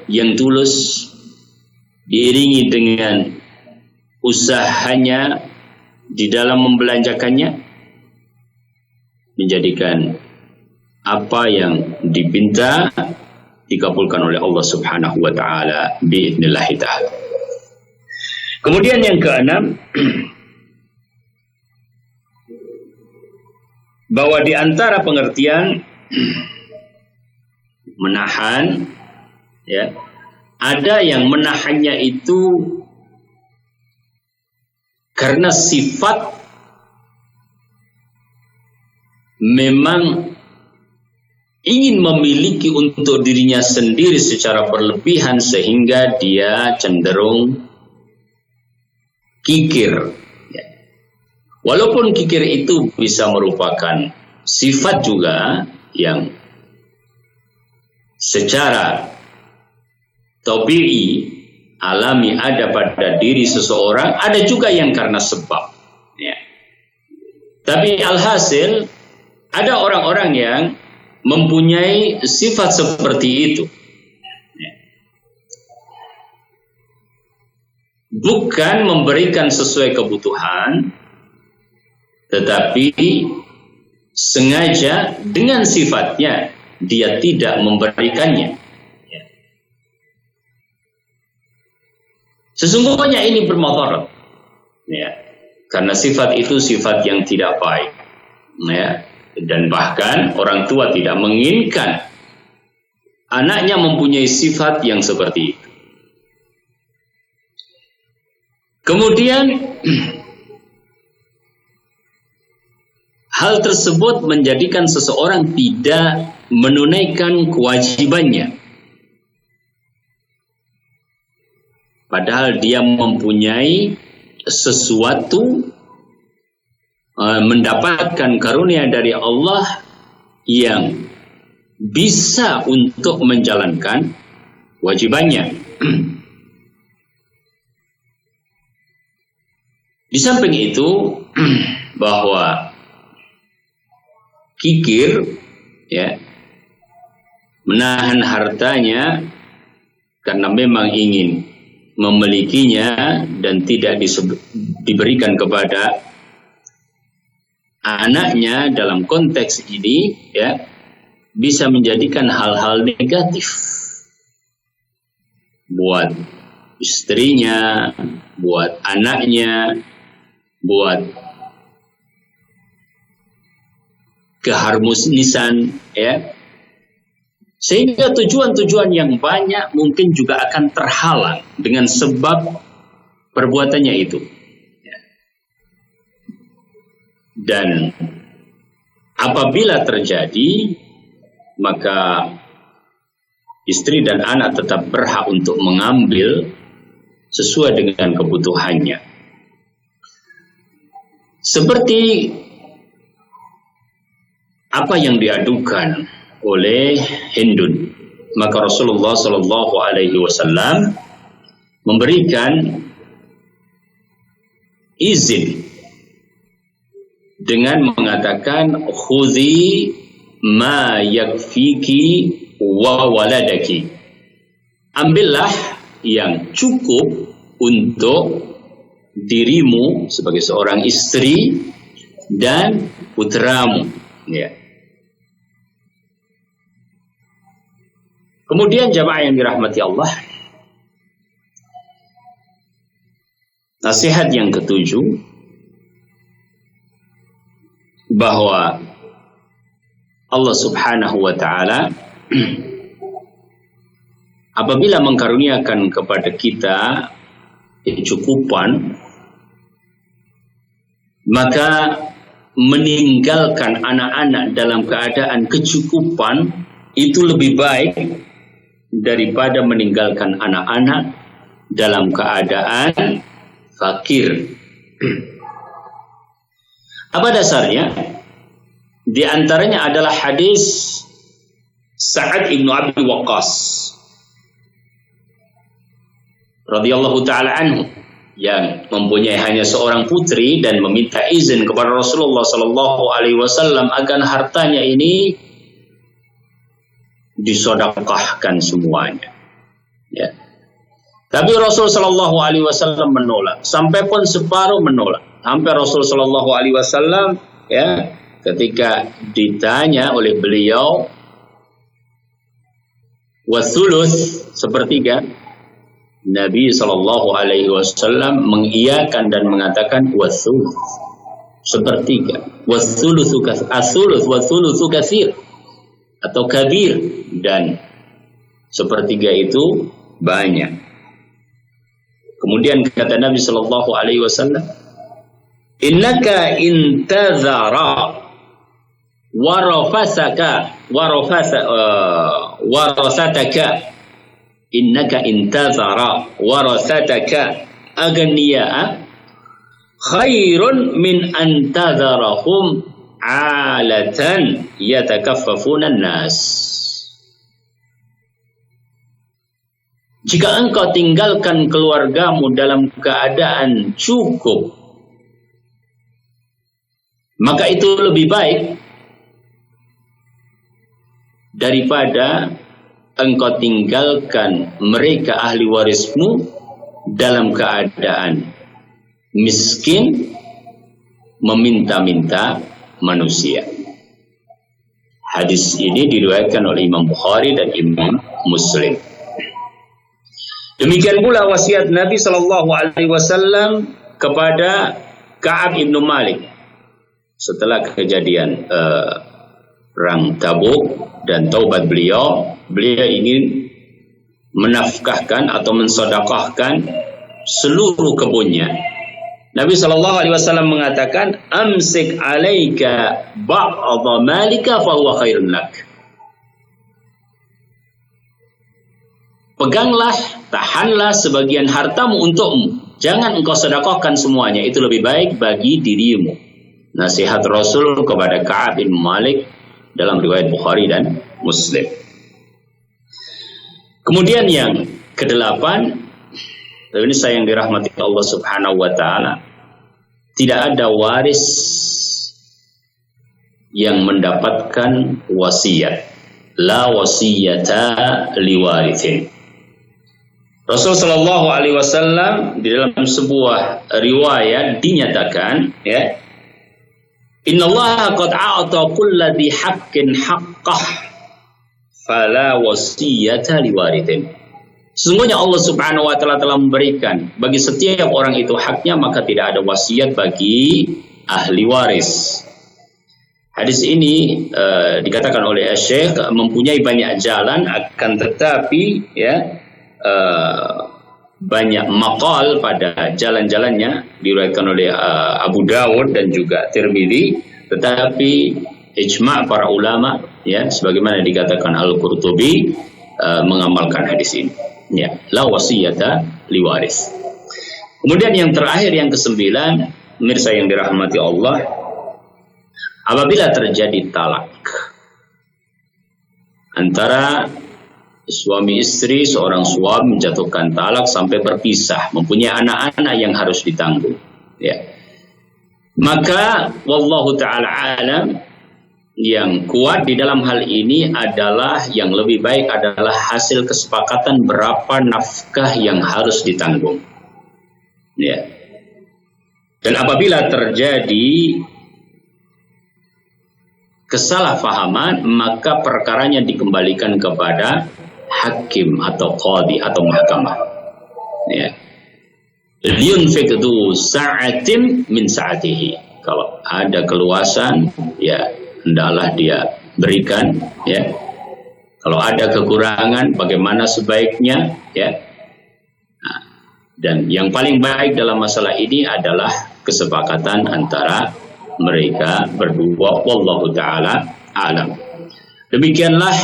yang tulus, diiringi dengan usahanya di dalam membelanjakannya, menjadikan apa yang dipinta dikabulkan oleh Allah Subhanahu wa ta'ala bi'idznillah ta'ala. Kemudian yang keenam, bahwa di antara pengertian menahan, ya, ada yang menahannya itu karena sifat memang ingin memiliki untuk dirinya sendiri secara berlebihan sehingga dia cenderung kikir. Walaupun kikir itu bisa merupakan sifat juga yang secara tabi'i, alami ada pada diri seseorang, ada juga yang karena sebab. Ya. Tapi alhasil ada orang-orang yang mempunyai sifat seperti itu. Ya. Bukan memberikan sesuai kebutuhan, tetapi sengaja dengan sifatnya dia tidak memberikannya. Ya. Sesungguhnya ini bermudarat, ya, karena sifat itu sifat yang tidak baik, ya, dan bahkan orang tua tidak menginginkan anaknya mempunyai sifat yang seperti itu. Kemudian hal tersebut menjadikan seseorang tidak menunaikan kewajibannya. Padahal dia mempunyai sesuatu, mendapatkan karunia dari Allah yang bisa untuk menjalankan kewajibannya. Di samping itu bahwa kikir ya menahan hartanya karena memang ingin memilikinya dan tidak diberikan kepada anaknya dalam konteks ini ya bisa menjadikan hal-hal negatif buat istrinya, buat anaknya, buat keharmonisan ya, sehingga tujuan-tujuan yang banyak mungkin juga akan terhalang dengan sebab perbuatannya itu. Dan apabila terjadi, maka istri dan anak tetap berhak untuk mengambil sesuai dengan kebutuhannya. Seperti apa yang diadukan oleh Hindun, maka Rasulullah Shallallahu Alaihi Wasallam memberikan izin dengan mengatakan khudhi ma yakfiki wa waladaki, ambillah yang cukup untuk dirimu sebagai seorang istri dan putramu ya. Kemudian jamaah yang dirahmati Allah, nasihat yang ketujuh, bahwa Allah Subhanahu wa ta'ala apabila mengkaruniakan kepada kita kecukupan, maka meninggalkan anak-anak dalam keadaan kecukupan itu lebih baik daripada meninggalkan anak-anak dalam keadaan fakir. Apa dasarnya? Di antaranya adalah hadis Sa'ad ibn Abi Waqqas radhiyallahu ta'ala anhu, yang mempunyai hanya seorang putri dan meminta izin kepada Rasulullah sallallahu alaihi wasallam agar hartanya ini disedekahkan semuanya. Ya. Tapi Rasul sallallahu alaihi wasallam menolak, sampai pun separuh menolak. Sampai Rasul sallallahu alaihi wasallam ya, ketika ditanya oleh beliau wasulus sepertiga, Nabi sallallahu alaihi wasallam mengiyakan dan mengatakan wasulus sepertiga, wasulusu asulus wasulusu katsir atau kabir, dan sepertiga itu banyak. Kemudian kata Nabi sallallahu alaihi wasallam, innaka intazara warasataka innaka intazara warasataka aghniya khairun min antazarahum alatan yatakaffafuna an-nas. Jika engkau tinggalkan keluargamu dalam keadaan cukup, maka itu lebih baik daripada engkau tinggalkan mereka ahli warismu dalam keadaan miskin, meminta-minta manusia. Hadis ini diriwayatkan oleh Imam Bukhari dan Imam Muslim. Demikian pula wasiat Nabi sallallahu alaihi wasallam kepada Ka'ab ibn Malik setelah kejadian perang Tabuk dan taubat beliau ingin menafkahkan atau mensedekahkan seluruh kebunnya. Nabi sallallahu alaihi wasallam mengatakan, amsik alaika ba'dha malika fa huwa khairun lak. Peganglah, tahanlah sebagian hartamu untukmu. Jangan engkau sedekahkan semuanya, itu lebih baik bagi dirimu. Nasihat Rasul kepada Ka'ab bin Malik dalam riwayat Bukhari dan Muslim. Kemudian yang kedelapan, ini saya yang dirahmati Allah Subhanahu wa taala, tidak ada waris yang mendapatkan wasiat. La wasiyata liwarithin. Rasul sallallahu alaihi wasallam di dalam sebuah riwayat dinyatakan, ya, innallaha qad a'ta kulladzi haqqin haqqah fala wasiyata liwarithin. Sesungguhnya Allah Subhanahu wa taala telah memberikan bagi setiap orang itu haknya, maka tidak ada wasiat bagi ahli waris. Hadis ini dikatakan oleh Syekh mempunyai banyak jalan, akan tetapi ya banyak maqal pada jalan-jalannya diriwayatkan oleh Abu Dawud dan juga Tirmidzi, tetapi ijma' para ulama, ya, sebagaimana dikatakan Al-Qurtubi, mengamalkan hadis ini. Ya, la wasiyata liwaris. Kemudian yang terakhir, yang ke-9, pemirsa yang dirahmati Allah, apabila terjadi talak antara suami istri, seorang suami menjatuhkan talak sampai berpisah, mempunyai anak-anak yang harus ditanggung, ya, maka wallahu ta'ala alam, yang kuat di dalam hal ini adalah, yang lebih baik adalah hasil kesepakatan berapa nafkah yang harus ditanggung, ya. Dan apabila terjadi kesalahpahaman, maka perkaranya dikembalikan kepada hakim atau qadhi atau mahkamah, ya. Liyunfiq dzu sa'atin min sa'atihi. Kalau ada keluasan, ya, hendaklah dia berikan, ya. Kalau ada kekurangan, bagaimana sebaiknya, ya. Nah, dan yang paling baik dalam masalah ini adalah kesepakatan antara mereka berdua, wallahu ta'ala alam. Demikianlah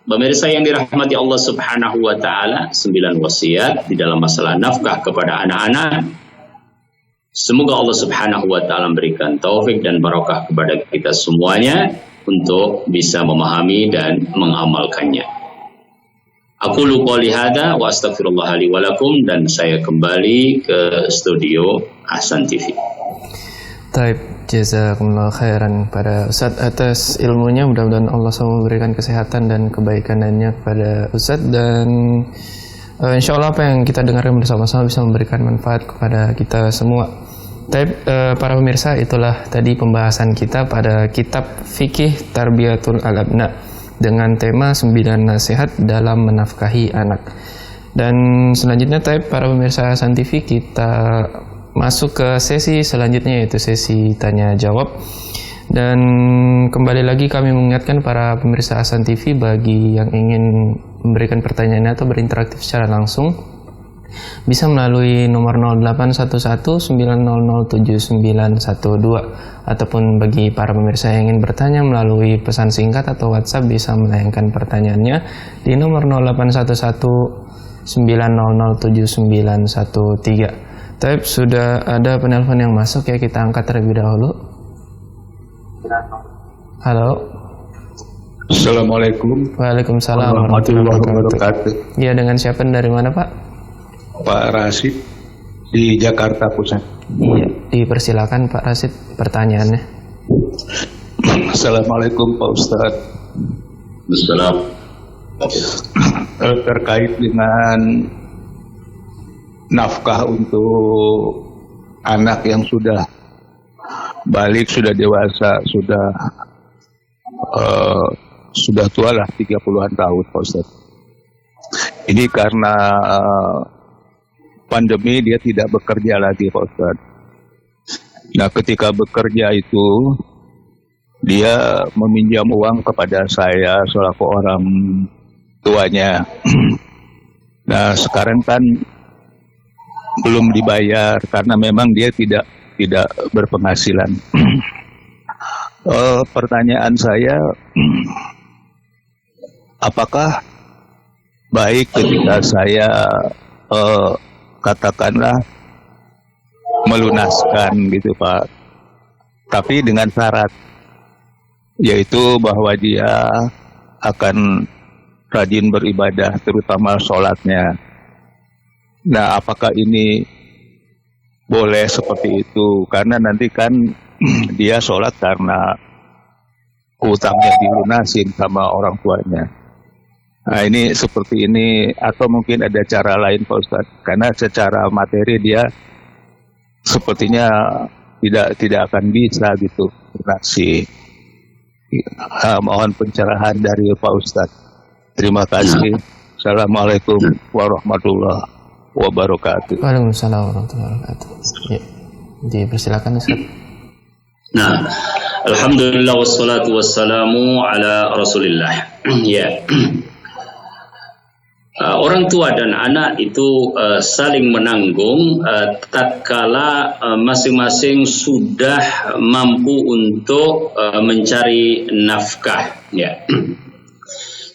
pemirsa yang dirahmati Allah Subhanahu wa ta'ala, 9 wasiat di dalam masalah nafkah kepada anak-anak. Semoga Allah Subhanahu wa ta'ala memberikan taufik dan barakah kepada kita semuanya untuk bisa memahami dan mengamalkannya. Aqulu qouli hadza wa astaghfirullah li wa lakum, dan saya kembali ke studio Ahsan TV. Taib, jazakumullah khairan pada Ustadz atas ilmunya. Mudah-mudahan Allah SWT memberikan kesehatan dan kebaikannya kepada Ustadz, dan insya Allah apa yang kita dengarkan bersama-sama bisa memberikan manfaat kepada kita semua. Taib, para pemirsa, itulah tadi pembahasan kita pada kitab Fikih Tarbiyatul Al-Abna dengan tema 9 nasihat dalam menafkahi anak. Dan selanjutnya, Taib, para pemirsa Ahsan TV, kita masuk ke sesi selanjutnya, yaitu sesi tanya jawab. Dan kembali lagi kami mengingatkan para pemirsa Ahsan TV, bagi yang ingin memberikan pertanyaan atau berinteraksi secara langsung, bisa melalui nomor 081190079112, ataupun bagi para pemirsa yang ingin bertanya melalui pesan singkat atau WhatsApp, bisa melayangkan pertanyaannya di nomor 081190079113. Taib, sudah ada penelpon yang masuk, ya, kita angkat terlebih dahulu. Halo. Assalamualaikum. Waalaikumsalam warahmatullahi wabarakatuh. Ya, dengan siapa, dari mana, Pak? Pak Rasid di Jakarta Pusat. Iya, dipersilakan Pak Rasid pertanyaannya. Assalamualaikum Pak Ustadz. Assalam. Terkait dengan nafkah untuk anak yang sudah balik, sudah dewasa, sudah tua lah, 30-an tahun Pak Ustadz. Ini karena pandemi dia tidak bekerja lagi Pak Ustadz. Nah, ketika bekerja itu dia meminjam uang kepada saya selaku orang tuanya. Nah, sekarang kan belum dibayar karena memang dia tidak berpenghasilan. Pertanyaan saya, apakah baik ketika saya katakanlah melunaskan gitu Pak, tapi dengan syarat, yaitu bahwa dia akan rajin beribadah, terutama sholatnya. Nah, apakah ini boleh seperti itu, karena nanti kan dia sholat karena utangnya dilunasin sama orang tuanya. Nah ini seperti ini, atau mungkin ada cara lain Pak Ustadz, karena secara materi dia sepertinya tidak akan bisa gitu lunasi. Mohon pencerahan dari Pak Ustadz. Terima kasih. Assalamualaikum warahmatullahi wabarakatuh. Waalaikumsalam warahmatullahi wabarakatuh. Ya, dipersilakan Ustaz. Nah, alhamdulillah wassalatu wassalamu ala Rasulillah. Ya. Orang tua dan anak itu saling menanggung tatkala masing-masing sudah mampu untuk mencari nafkah, ya.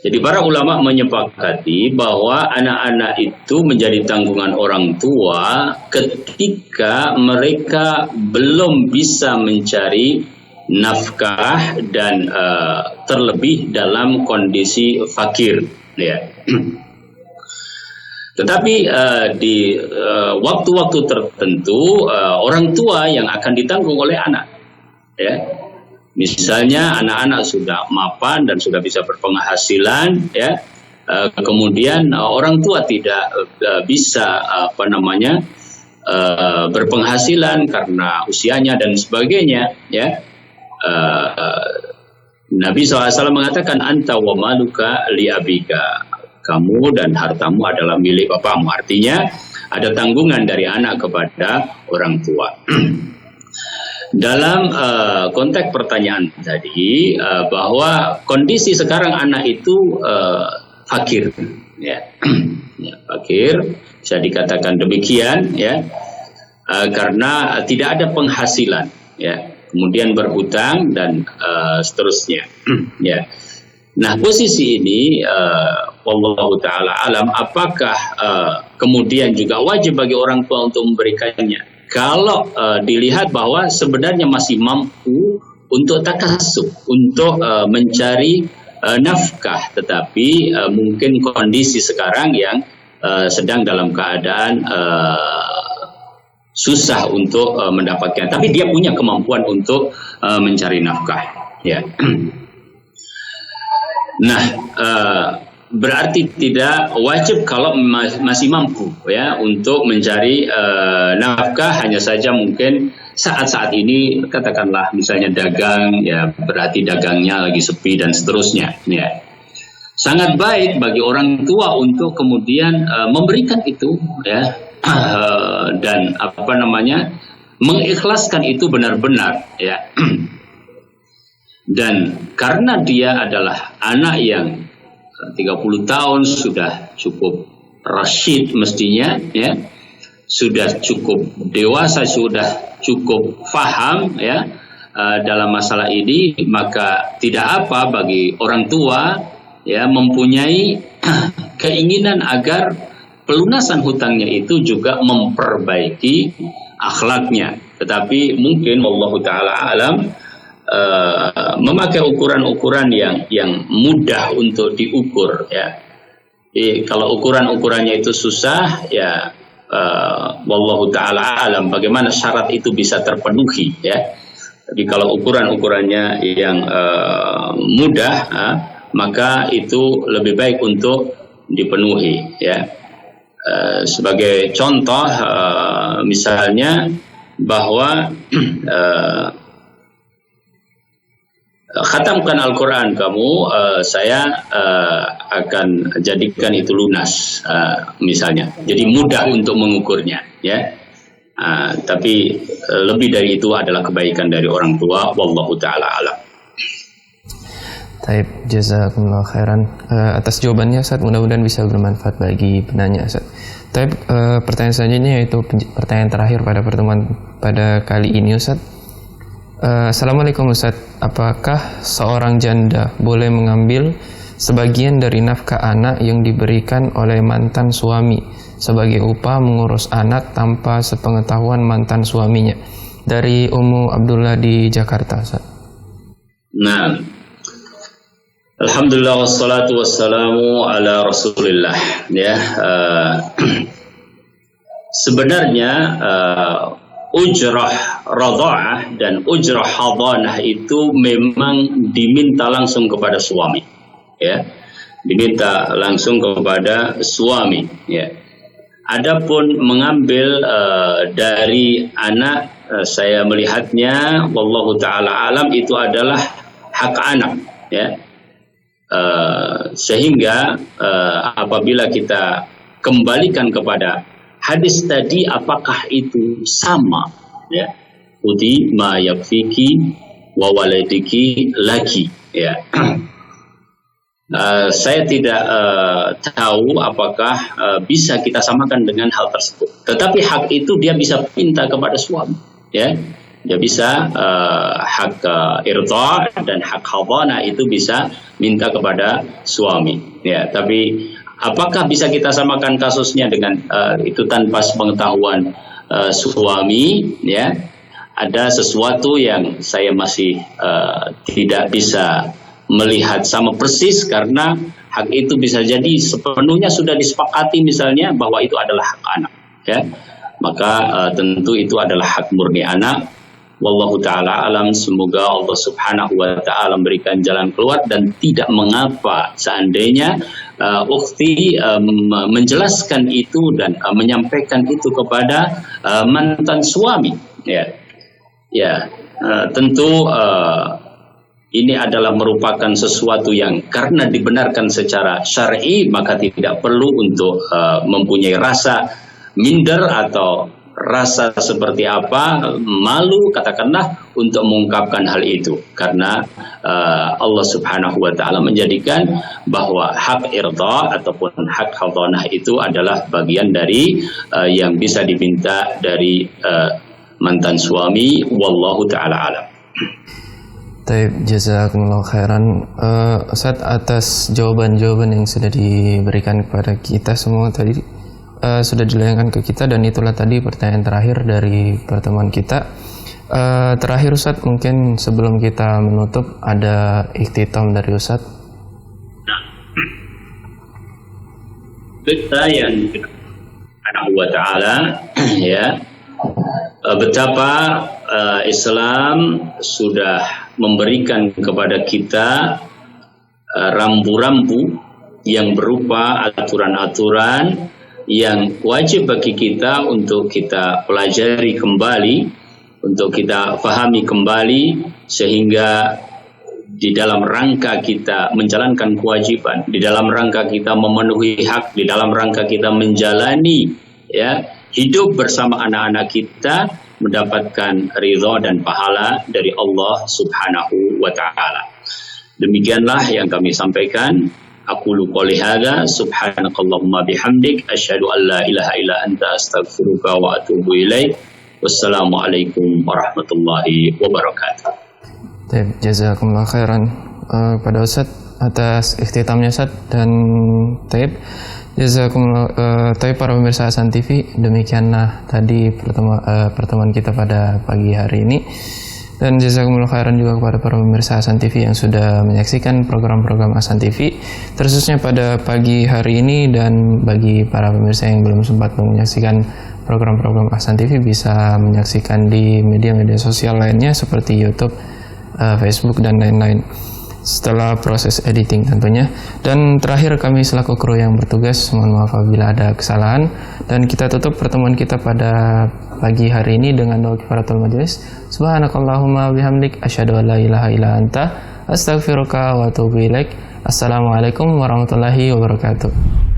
Jadi para ulama menyepakati bahwa anak-anak itu menjadi tanggungan orang tua ketika mereka belum bisa mencari nafkah dan terlebih dalam kondisi fakir, ya. Tetapi di waktu-waktu tertentu orang tua yang akan ditanggung oleh anak, ya. Misalnya anak-anak sudah mapan dan sudah bisa berpenghasilan, ya. Kemudian orang tua tidak bisa berpenghasilan karena usianya dan sebagainya, ya. Nabi SAW mengatakan anta wa maluka li abika, kamu dan hartamu adalah milik bapamu. Artinya ada tanggungan dari anak kepada orang tua. Dalam konteks pertanyaan tadi, bahwa kondisi sekarang anak itu fakir, ya. Ya, fakir bisa dikatakan demikian, ya, karena tidak ada penghasilan, ya, kemudian berhutang dan seterusnya, ya. Nah, posisi ini wallahu taala alam, apakah kemudian juga wajib bagi orang tua untuk memberikannya? Kalau dilihat bahwa sebenarnya masih mampu untuk takasub, untuk mencari nafkah, tetapi mungkin kondisi sekarang yang sedang dalam keadaan susah untuk mendapatkan, tapi dia punya kemampuan untuk mencari nafkah, ya. Nah, berarti tidak wajib kalau masih mampu, ya, untuk mencari nafkah. Hanya saja mungkin saat-saat ini katakanlah misalnya dagang, ya, berarti dagangnya lagi sepi dan seterusnya, ya. Sangat baik bagi orang tua untuk kemudian memberikan itu, ya, dan mengikhlaskan itu benar-benar, ya. Dan karena dia adalah anak yang 30 tahun sudah cukup rasyid mestinya, ya, sudah cukup dewasa, sudah cukup faham, ya, dalam masalah ini, maka tidak apa bagi orang tua, ya, mempunyai keinginan agar pelunasan hutangnya itu juga memperbaiki akhlaknya. Tetapi mungkin wallahu taala alam memakai ukuran-ukuran yang mudah untuk diukur, ya. Jadi kalau ukurannya itu susah, ya, wallahu taala alam bagaimana syarat itu bisa terpenuhi, ya. Jadi kalau ukurannya yang mudah, maka itu lebih baik untuk dipenuhi, ya. Sebagai contoh, misalnya bahwa khatamkan Al-Quran kamu, saya akan jadikan itu lunas, misalnya. Jadi mudah untuk mengukurnya, ya. Tapi lebih dari itu adalah kebaikan dari orang tua. Wallahu ta'ala alam. Taib, jazakumullah khairan atas jawabannya Ustaz, mudah-mudahan bisa bermanfaat bagi penanya Ustaz. Taib, pertanyaan selanjutnya yaitu pertanyaan terakhir pada pertemuan pada kali ini Ustaz. Assalamualaikum Ustaz, apakah seorang janda boleh mengambil sebagian dari nafkah anak yang diberikan oleh mantan suami sebagai upah mengurus anak tanpa sepengetahuan mantan suaminya? Dari Ummu Abdullah di Jakarta Ustaz. Nah, alhamdulillah wassalatu wassalamu ala Rasulillah, ya. Sebenarnya ujrah radha'ah dan ujrah hadanah itu memang diminta langsung kepada suami, ya, diminta langsung kepada suami, ya. Adapun mengambil dari anak, saya melihatnya wallahu taala alam itu adalah hak anak, ya. Sehingga apabila kita kembalikan kepada hadis tadi, apakah itu sama, ya, uti ma yakfiki wa waladiki laki, ya. Saya tidak tahu apakah bisa kita samakan dengan hal tersebut. Tetapi hak itu dia bisa minta kepada suami, ya. Dia bisa hak irda dan hak hadanah itu bisa minta kepada suami, ya. Tapi apakah bisa kita samakan kasusnya dengan itu tanpa pengetahuan suami, ya? Ada sesuatu yang saya masih tidak bisa melihat sama persis, karena hak itu bisa jadi sepenuhnya sudah disepakati misalnya bahwa itu adalah hak anak, ya. Maka tentu itu adalah hak murni anak. Wallahu ta'ala alam, semoga Allah subhanahu wa ta'ala memberikan jalan keluar, dan tidak mengapa seandainya ukhti menjelaskan itu dan menyampaikan itu kepada mantan suami, ya. Ya, tentu ini adalah merupakan sesuatu yang karena dibenarkan secara syar'i, maka tidak perlu untuk mempunyai rasa minder atau rasa seperti apa, malu katakanlah untuk mengungkapkan hal itu, karena Allah subhanahu wa ta'ala menjadikan bahwa hak irda ataupun hak hadanah itu adalah bagian dari yang bisa diminta dari mantan suami. Wallahu ta'ala alam. Taib, jazakumullah khairan Ustaz atas jawaban-jawaban yang sudah diberikan kepada kita semua tadi. Sudah dilayangkan ke kita, dan itulah tadi pertanyaan terakhir dari pertemuan kita. Terakhir Ustaz, mungkin sebelum kita menutup ada ikhtitam dari Ustaz. Kita yang subhanahu wa ta'ala, ya, betapa Islam sudah memberikan kepada kita rambu-rambu yang berupa aturan-aturan yang wajib bagi kita untuk kita pelajari kembali, untuk kita pahami kembali, sehingga di dalam rangka kita menjalankan kewajiban, di dalam rangka kita memenuhi hak, di dalam rangka kita menjalani, ya, hidup bersama anak-anak kita, mendapatkan ridha dan pahala dari Allah subhanahu wa ta'ala. Demikianlah yang kami sampaikan. Aqulu qouli hadza subhanakallahumma bihamdik asyhadu an la ilaha illa anta astaghfiruka wa atubu ilaik. Wassalamualaikum warahmatullahi wabarakatuh. Taib, jazakumullah khairan pada Ustaz atas ikhtitamnya Ustaz, dan taib jazakumullah taib para pemirsa Hasan TV. Demikianlah tadi pertemuan kita pada pagi hari ini. Dan jazakumullah khairan juga kepada para pemirsa Hasan TV yang sudah menyaksikan program-program Hasan TV, khususnya pada pagi hari ini. Dan bagi para pemirsa yang belum sempat menyaksikan program-program Hasan TV, bisa menyaksikan di media-media sosial lainnya seperti YouTube, Facebook, dan lain-lain setelah proses editing tentunya. Dan terakhir, kami selaku kru yang bertugas mohon maaf apabila ada kesalahan, dan kita tutup pertemuan kita pada pagi hari ini dengan doa kifaratul majelis. Subhanakallahumma bihamdik asyhadu an la ilaha illa anta astaghfiruka wa atubu ilaik. Assalamualaikum warahmatullahi wabarakatuh.